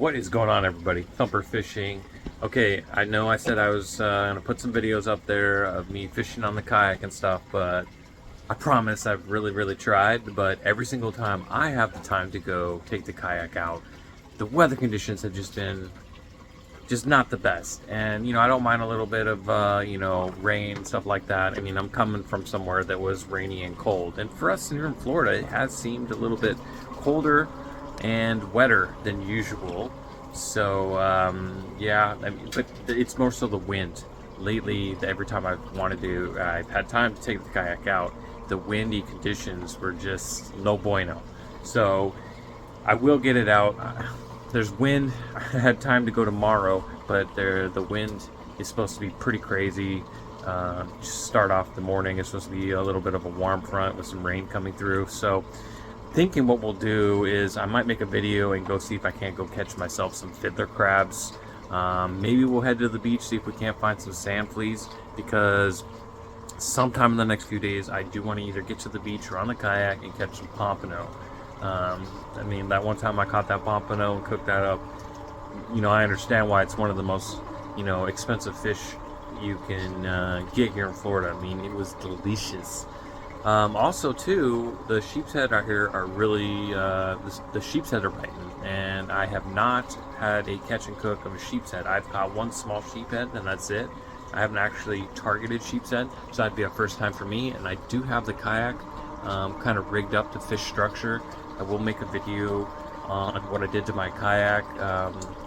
What is going on, everybody? Thumper Fishing. Okay, I know I said I was gonna put some videos up there of me fishing on the kayak and stuff, but I promise I've really tried. But every single time I have the time to go take the kayak out, the weather conditions have just been just not the best. And I don't mind a little bit of rain, stuff like that. I mean, I'm coming from somewhere that was rainy and cold, and for us here in Florida, it has seemed a little bit colder and wetter than usual. So yeah, I mean, but it's more so the wind. Lately, every time I've had time to take the kayak out, the windy conditions were just no bueno. So I will get it out. There's wind. I had time to go tomorrow, but the wind is supposed to be pretty crazy. Just start off the morning. It's supposed to be a little bit of a warm front with some rain coming through. So thinking what we'll do is I might make a video and go see if I can't go catch myself some fiddler crabs. Maybe we'll head to the beach, see if we can't find some sand fleas, because sometime in the next few days I do want to either get to the beach or on the kayak and catch some pompano. I mean, that one time I caught that pompano and cooked that up. I understand why it's one of the most expensive fish you can get here in Florida. I mean, it was delicious. Also too, the sheep's head out here are really the sheep's head are biting, and I have not had a catch and cook of a sheep's head. I've caught one small sheep head and that's it. I haven't actually targeted sheep's head, so that'd be a first time for me. And I do have the kayak kind of rigged up to fish structure. I will make a video on what I did to my kayak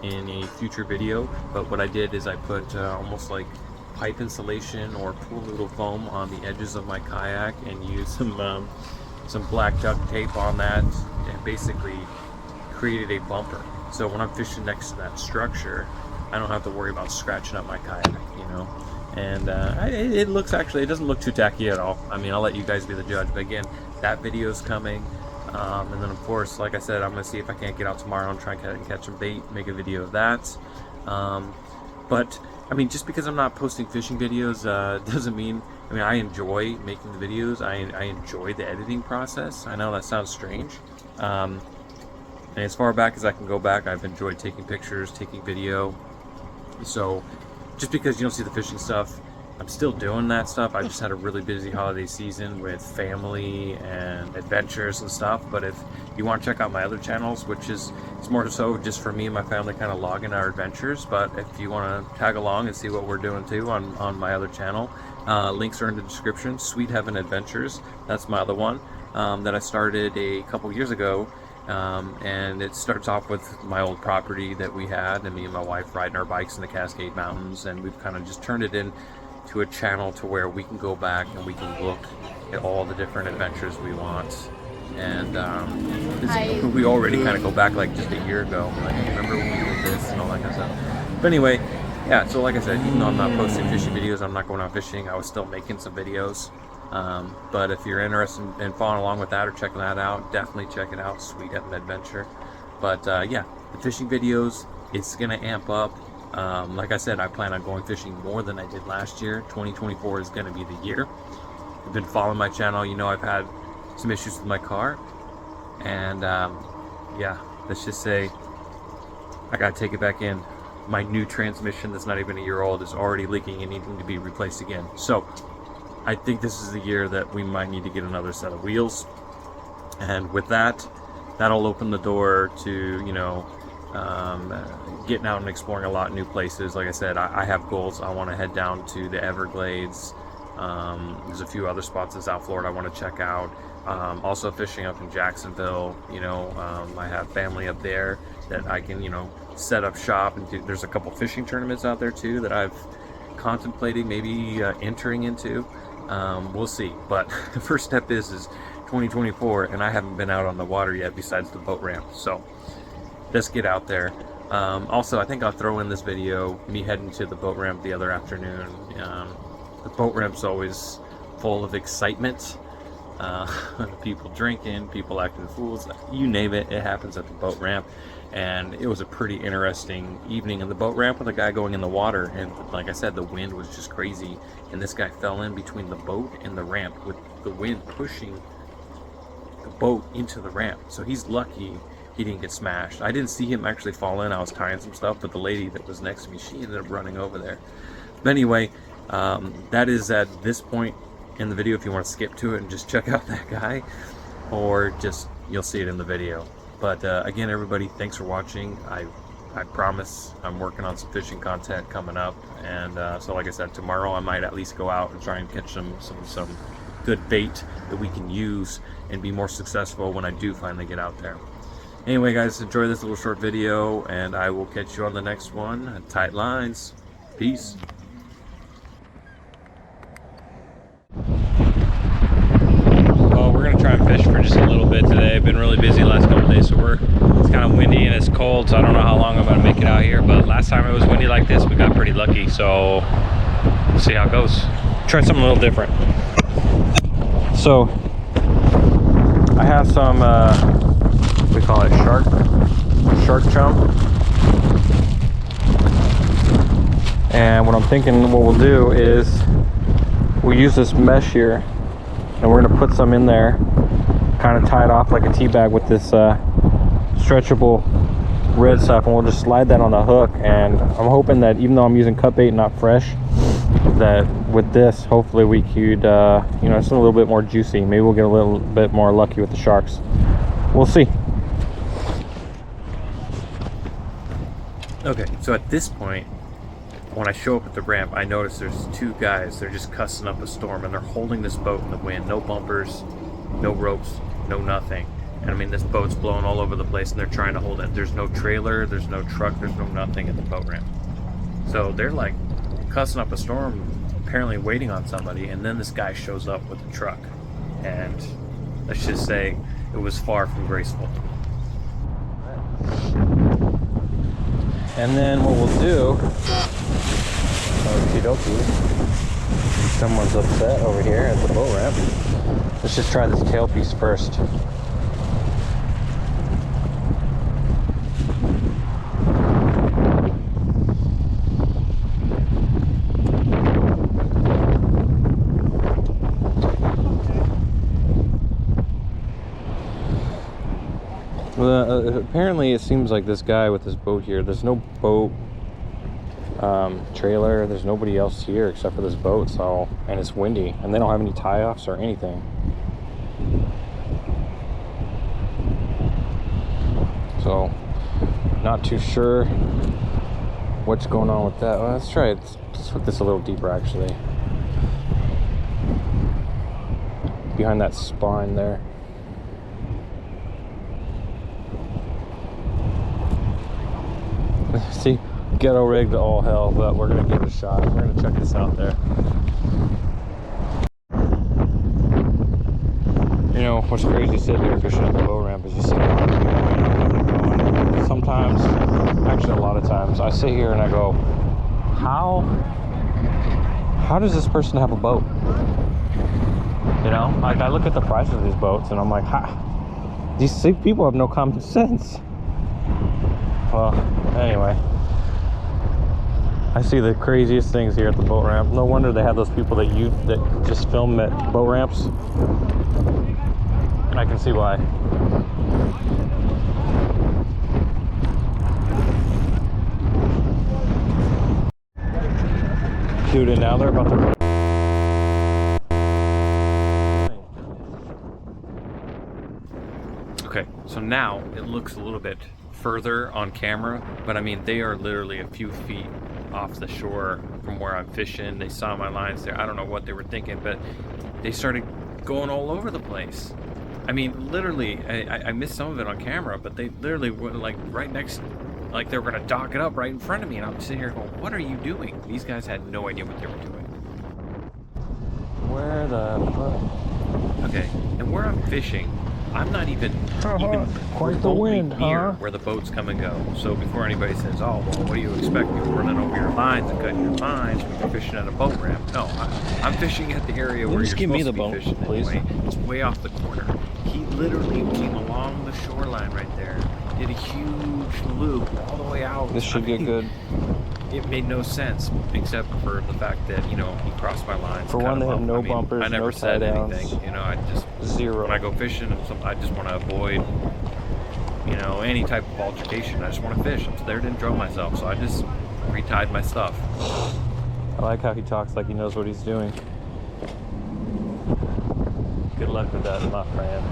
in a future video, but what I did is I put almost like pipe insulation or pool noodle foam on the edges of my kayak and use some black duct tape on that, and basically created a bumper. So when I'm fishing next to that structure, I don't have to worry about scratching up my kayak, And it looks, actually, it doesn't look too tacky at all. I mean, I'll let you guys be the judge. But again, that video is coming. And then of course, like I said, I'm gonna see if I can't get out tomorrow and try and catch some bait, make a video of that. But I mean, just because I'm not posting fishing videos doesn't mean, I mean, I enjoy making the videos. I enjoy the editing process. I know that sounds strange. And as far back as I can go back, I've enjoyed taking pictures, taking video. So just because you don't see the fishing stuff, I'm still doing that stuff. I just had a really busy holiday season with family and adventures and stuff. But if you want to check out my other channels, which is it's more so just for me and my family kind of logging our adventures, but if you want to tag along and see what we're doing too on my other channel, links are in the description. Sweet Heaven Adventures, that's my other one that I started a couple years ago. And it starts off with my old property that we had, and me and my wife riding our bikes in the Cascade Mountains, and we've kind of just turned it in to a channel to where we can go back and we can look at all the different adventures we want. And we already kind of go back like just a year ago, like, hey, remember when we did this and all that kind of stuff. But anyway, yeah, so like I said, even though I'm not posting fishing videos, I'm not going out fishing, I was still making some videos. But if you're interested in following along with that or checking that out, definitely check it out, Sweet Heaven Adventure. But yeah, the fishing videos, it's gonna amp up. Like I said, I plan on going fishing more than I did last year. 2024 is gonna be the year. If you've been following my channel, I've had some issues with my car, and yeah, let's just say I gotta take it back in. My new transmission that's not even a year old is already leaking and needing to be replaced again. So I think this is the year that we might need to get another set of wheels, and with that, that'll open the door to getting out and exploring a lot of new places. Like I said, I have goals. I want to head down to the Everglades. There's a few other spots in South Florida I want to check out. Also fishing up in Jacksonville. I have family up there that I can set up shop and do. There's a couple fishing tournaments out there too that I've contemplating maybe entering into. We'll see, but the first step is 2024, and I haven't been out on the water yet besides the boat ramp, so let's get out there. Also, I think I'll throw in this video me heading to the boat ramp the other afternoon. The boat ramp's always full of excitement, people drinking, people acting fools, you name it, it happens at the boat ramp. And it was a pretty interesting evening in the boat ramp with a guy going in the water, and like I said, the wind was just crazy, and this guy fell in between the boat and the ramp with the wind pushing the boat into the ramp. So he's lucky he didn't get smashed. I didn't see him actually fall in. I was tying some stuff, but the lady that was next to me, she ended up running over there. But anyway, that is at this point in the video. If you want to skip to it and just check out that guy, or just you'll see it in the video. But again, everybody, thanks for watching. I promise I'm working on some fishing content coming up, and so like I said, tomorrow I might at least go out and try and catch some good bait that we can use and be more successful when I do finally get out there. Anyway, guys, enjoy this little short video, and I will catch you on the next one. Tight lines. Peace. Well, we're gonna try and fish for just a little bit today. I've been really busy last couple days, so it's kind of windy and it's cold, so I don't know how long I'm gonna make it out here. But last time it was windy like this, we got pretty lucky, so we'll see how it goes. Try something a little different. So I have some we call it shark chum, and what I'm thinking what we'll do is we'll use this mesh here, and we're gonna put some in there, kind of tie it off like a tea bag with this stretchable red stuff, and we'll just slide that on the hook. And I'm hoping that even though I'm using cut bait, not fresh, that with this hopefully we could you know, it's a little bit more juicy. Maybe we'll get a little bit more lucky with the sharks. We'll see. Okay, so at this point, when I show up at the ramp, I notice there's two guys. They're just cussing up a storm, and they're holding this boat in the wind. No bumpers, no ropes, no nothing. And I mean, this boat's blowing all over the place, and they're trying to hold it. There's no trailer, there's no truck, there's no nothing at the boat ramp. So they're like cussing up a storm, apparently waiting on somebody, and then this guy shows up with the truck. And let's just say it was far from graceful. And then what we'll do, okie dokie, someone's upset over here at the boat ramp. Let's just try this tailpiece first. Apparently it seems like this guy with this boat here, there's no boat trailer, there's nobody else here except for this boat, so, and it's windy, and they don't have any tie-offs or anything. So not too sure what's going on with that. Well, let's try it. Let's hook this a little deeper, actually, behind that spine there. See, ghetto rigged to all hell, but we're gonna give it a shot. We're gonna check this out there. You know what's crazy sitting here fishing at the boat ramp is you see a lot of people. Sometimes, actually a lot of times, I sit here and I go, how does this person have a boat? You know, like I look at the prices of these boats and I'm like, these people have no common sense. Well, anyway, I see the craziest things here at the boat ramp. No wonder they have those people that just film at boat ramps. And I can see why. Dude, and now they're about to... Okay, so now it looks a little bit further on camera, but I mean, they are literally a few feet off the shore from where I'm fishing. They saw my lines there. I don't know what they were thinking, but they started going all over the place. I mean, literally, I missed some of it on camera, but they literally were like right next, like they were gonna dock it up right in front of me, and I'm sitting here going, what are you doing? These guys had no idea what they were doing. Where the fuck? Okay, and where I'm fishing, I'm not even quite the wind, near where the boats come and go. So before anybody says, oh, well, what do you expect? You're running over your lines and cutting your lines when you're fishing at a boat ramp. No, I'm fishing at the area where you're supposed to be fishing anyway. It's way off the corner. He literally came along the shoreline right there, did a huge loop all the way out. This should get good. It made no sense except for the fact that, you know, he crossed my lines. For one, they have no bumpers, I never no said tie-downs. anything. You know, I just zero. When I go fishing, I just want to avoid you know, any type of altercation. I just want to fish. I'm there to enjoy myself, so I just retied my stuff. I like how he talks like he knows what he's doing. Good luck with that, my friend.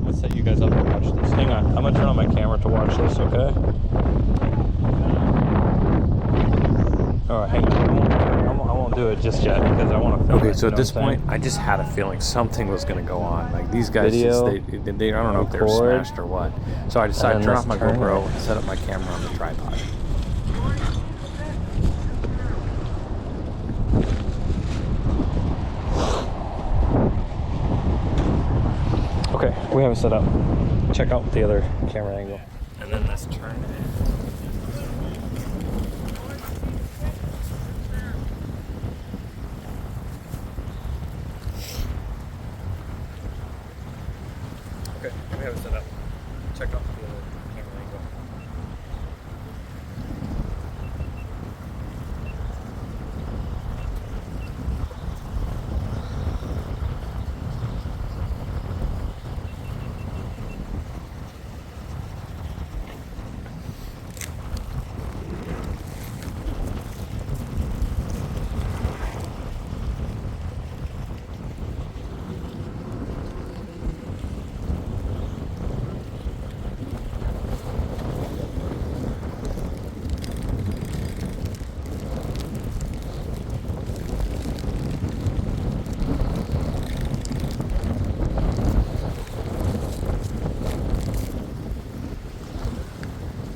Let's set you guys up to watch this. Hang on, I'm gonna turn on my camera to watch this, okay? Alright, hang on. I won't do it just yet because I want to film it. Okay, so you at know this what I'm point, saying? I just had a feeling something was going to go on. Like these guys, Video, just, they I don't know if they were record, smashed or what. So I decided to and turn then off my let's turn GoPro it. and set up my camera on the tripod. Okay, we have it set up. Check out the other camera angle. And then let's turn it. Okay, we have it set up. Check out the other camera angle.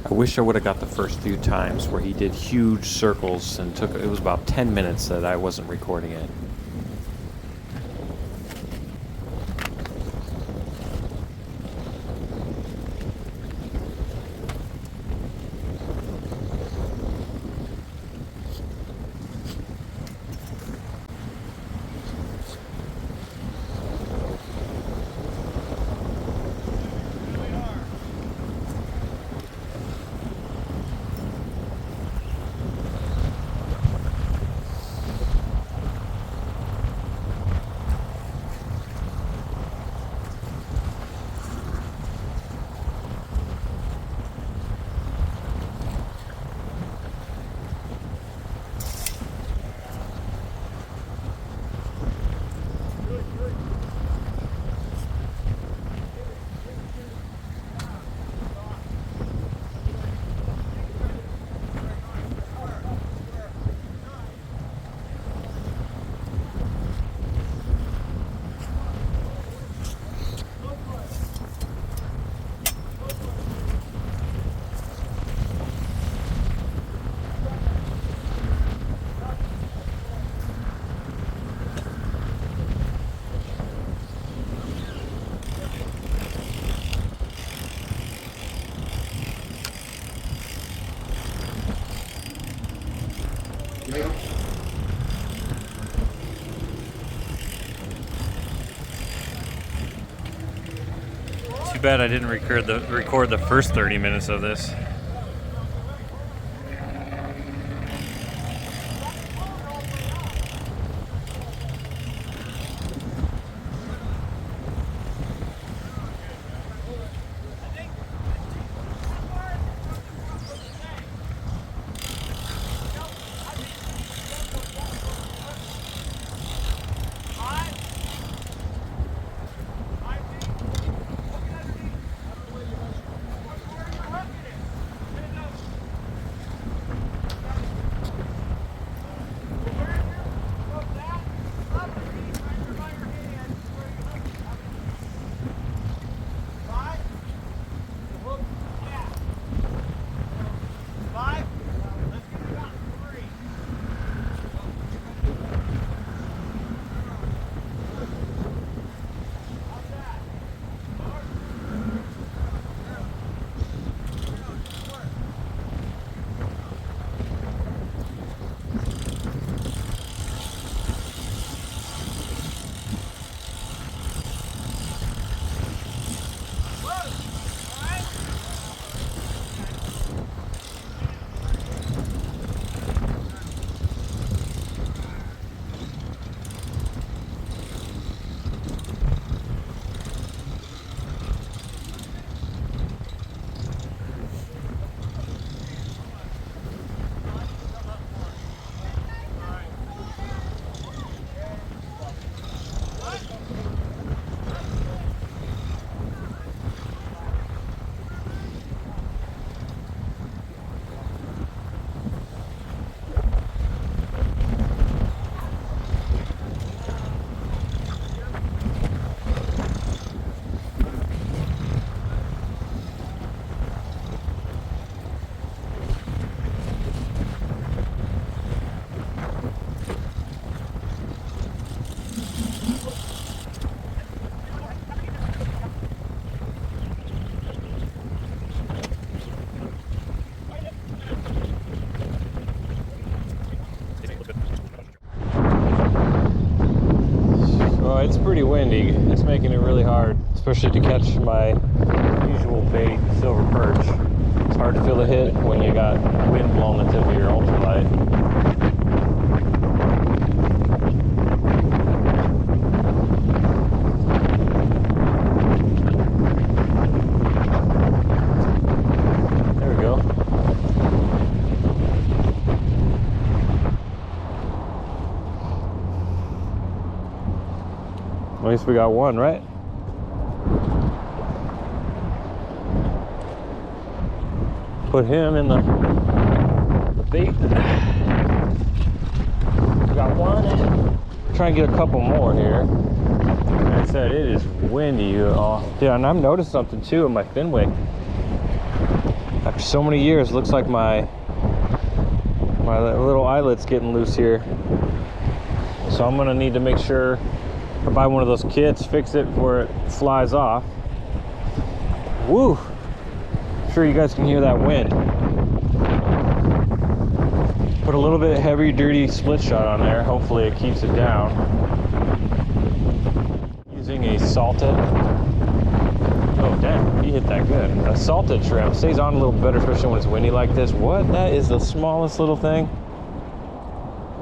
I wish I would have got the first few times where he did huge circles and it was about 10 minutes that I wasn't recording it. Too bad I didn't record the first 30 minutes of this. it's pretty windy. It's making it really hard, especially to catch my usual bait, silver perch. It's hard to feel the hit when you got wind blowing the tip of your ultralight. There we go. At least we got one, right? Put him in the bait. We got one. Try and get a couple more here. Like I said, it is windy. Yeah, and I've noticed something too in my fin wake. After so many years, looks like my little eyelet's getting loose here. So I'm gonna need to make sure I buy one of those kits, fix it before it flies off. Woo! I'm sure you guys can hear that wind. Put a little bit heavy duty split shot on there. Hopefully it keeps it down. Using a salted. Oh damn, he hit that good. A salted shrimp stays on a little better, especially when it's windy like this. What? That is the smallest little thing.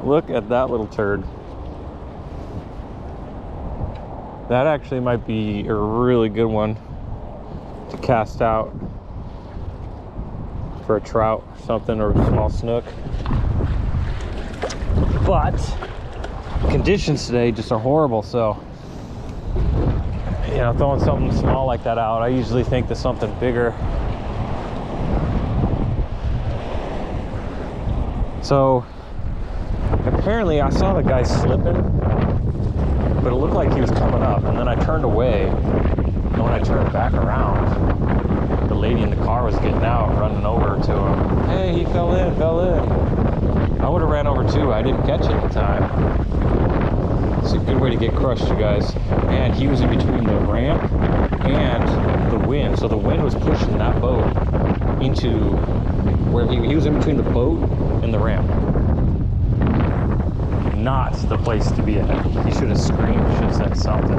Look at that little turd. That actually might be a really good one to cast out for a trout or something, or a small snook. But conditions today just are horrible, so you know, throwing something small like that out, I usually think that something bigger. So apparently I saw the guy slipping, but it looked like he was coming up, and then I turned away, and when I turned back around, the lady in the car was getting out, running over to him. Hey, he fell in. I would have ran over too. I didn't catch it at the time. It's a good way to get crushed, you guys. And he was in between the ramp and the wind, so the wind was pushing that boat into where he was in between the boat and the ramp. Not the place to be at. He should have screamed, should have said something.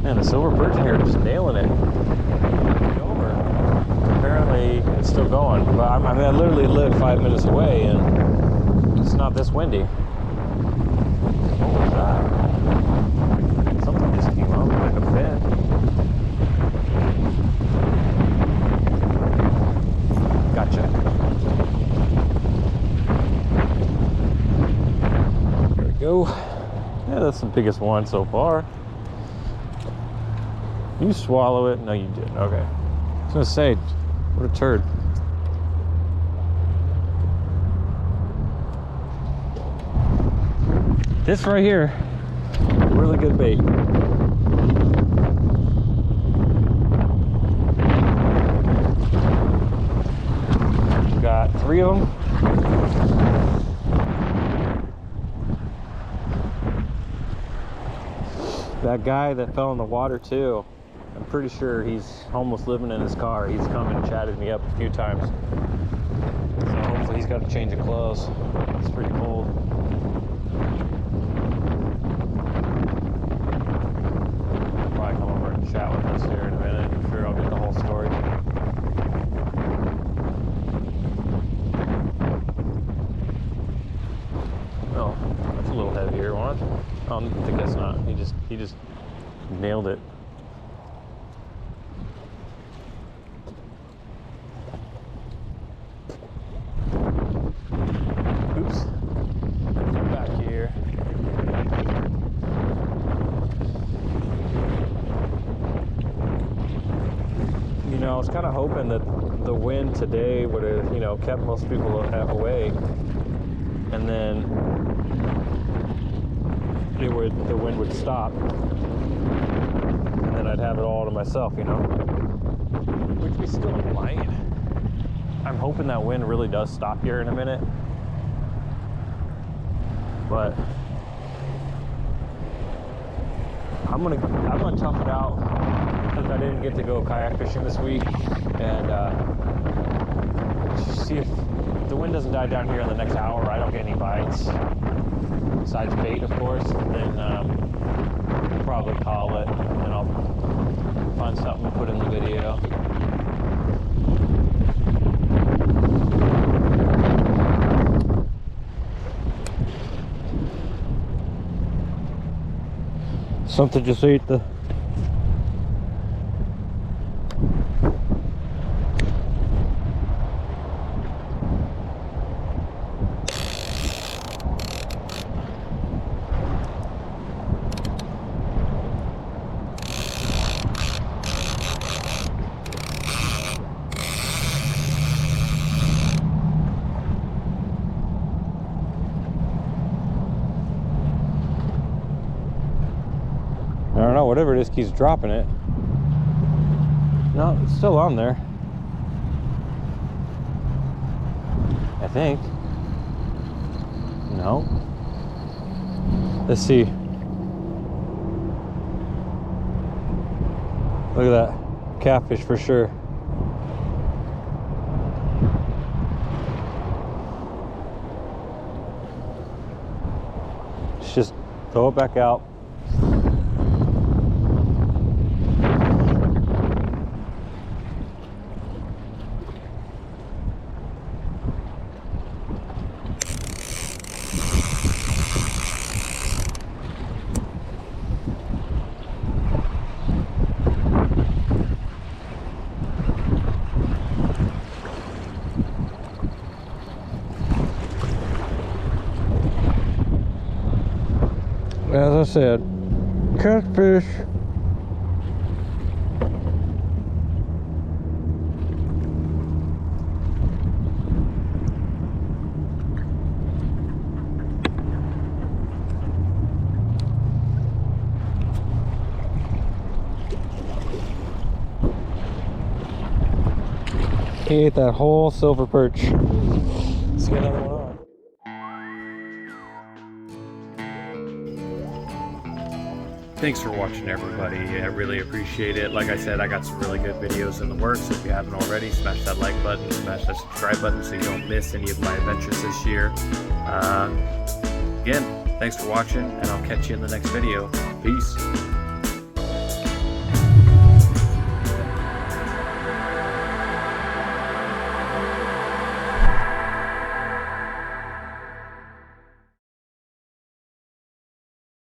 Man, the silver perch here just nailing it. Over. Apparently it's still going, but I mean, I literally live 5 minutes away and it's not this windy. What was that? Something just came up like a fin. Gotcha. Go. Yeah, that's the biggest one so far. You swallow it? No, you didn't. Okay. I was gonna say, what a turd. This right here, really good bait. Got 3 of them. That guy that fell in the water too, I'm pretty sure he's almost living in his car. He's come and chatted me up a few times. So hopefully he's got a change of clothes. It's pretty cold. He'll probably come over and chat with us here in a minute. I'm sure I'll get the whole story. Oh, that's a little heavier one. I guess not. He just nailed it. Oops. Back here. You know, I was kind of hoping that the wind today would have, you know, kept most people away, and then the wind would stop, and then I'd have it all to myself, you know, which we still might. I'm hoping that wind really does stop here in a minute, but I'm gonna tough it out because I didn't get to go kayak fishing this week, and see if the wind doesn't die down here in the next hour. I don't get any bites. besides bait, of course, then we'll probably call it, and I'll find something to put in the video. Something just ate the... I don't know, whatever it is keeps dropping it. No, it's still on there. I think. No. Let's see. Look at that. Catfish for sure. Let's just throw it back out. As I said, catfish. He ate that whole silver perch. Let's get another one on. Thanks for watching, everybody. I really appreciate it. Like I said, I got some really good videos in the works. If you haven't already, smash that like button, smash that subscribe button so you don't miss any of my adventures this year. Again, thanks for watching, and I'll catch you in the next video. Peace.